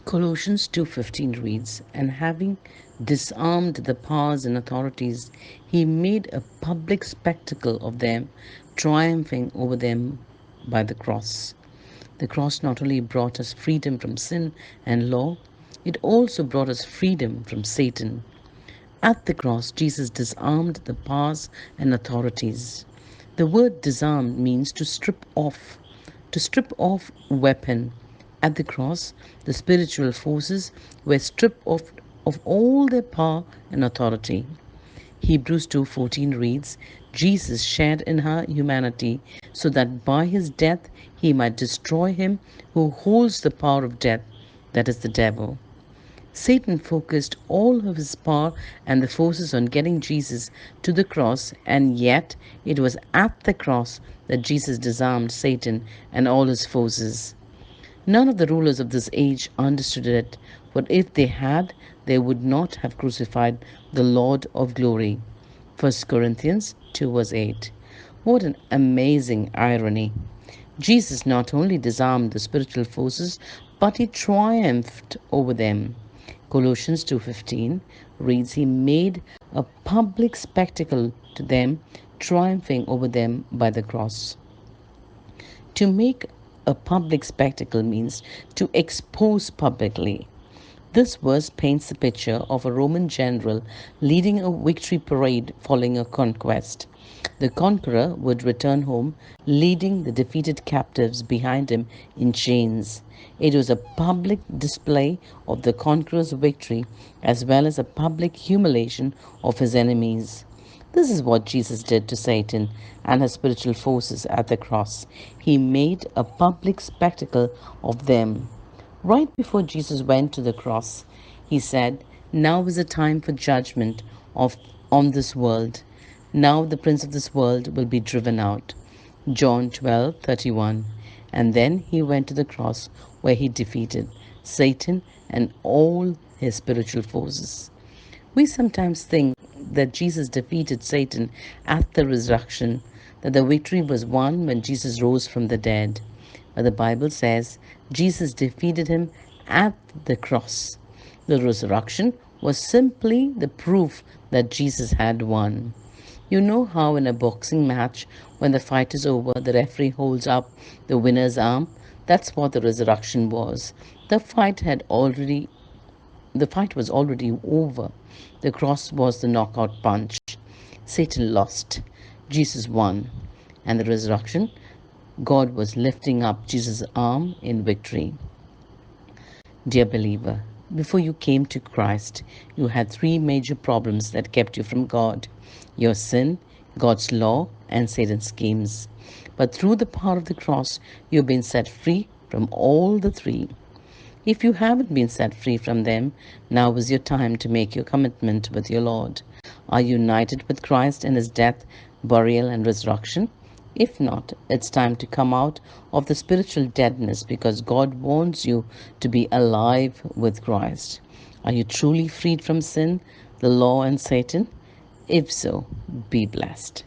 Colossians 2:15 reads, "And having disarmed the powers and authorities, he made a public spectacle of them, triumphing over them by the cross." The cross not only brought us freedom from sin and law, it also brought us freedom from Satan. At the cross, Jesus disarmed the powers and authorities. The word disarm means to strip off weapon. At the cross, the spiritual forces were stripped of all their power and authority. Hebrews 2:14 reads, Jesus shared in her humanity so that by his death he might destroy him who holds the power of death, that is the devil. Satan focused all of his power and the forces on getting Jesus to the cross, and yet it was at the cross that Jesus disarmed Satan and all his forces. None of the rulers of this age understood it, for if they had, they would not have crucified the Lord of glory. 1 Corinthians 2 verse 8. What an amazing irony. Jesus not only disarmed the spiritual forces, but he triumphed over them. Colossians 2:15 reads, he made a public spectacle to them, triumphing over them by the cross. To make a public spectacle means to expose publicly. This verse paints the picture of a Roman general leading a victory parade following a conquest. The conqueror would return home, leading the defeated captives behind him in chains. It was a public display of the conqueror's victory as well as a public humiliation of his enemies. This is what Jesus did to Satan and his spiritual forces at the cross. He made a public spectacle of them. Right before Jesus went to the cross, he said, "Now is the time for judgment on this world. Now the prince of this world will be driven out." John 12:31. And then he went to the cross where he defeated Satan and all his spiritual forces. We sometimes think that Jesus defeated Satan at the resurrection, that the victory was won when Jesus rose from the dead. But the Bible says Jesus defeated him at the cross. The resurrection was simply the proof that Jesus had won. You know how in a boxing match, when the fight is over, the referee holds up the winner's arm? That's what the resurrection was. The fight had already the fight was already over. The cross was the knockout punch. Satan lost. Jesus won. And the resurrection, God was lifting up Jesus' arm in victory. Dear believer, before you came to Christ, you had three major problems that kept you from God: your sin, God's law, and Satan's schemes. But through the power of the cross, you've been set free from all the three. If you haven't been set free from them, now is your time to make your commitment with your Lord. Are you united with Christ in his death, burial, and resurrection? If not, it's time to come out of the spiritual deadness because God wants you to be alive with Christ. Are you truly freed from sin, the law, and Satan? If so, be blessed.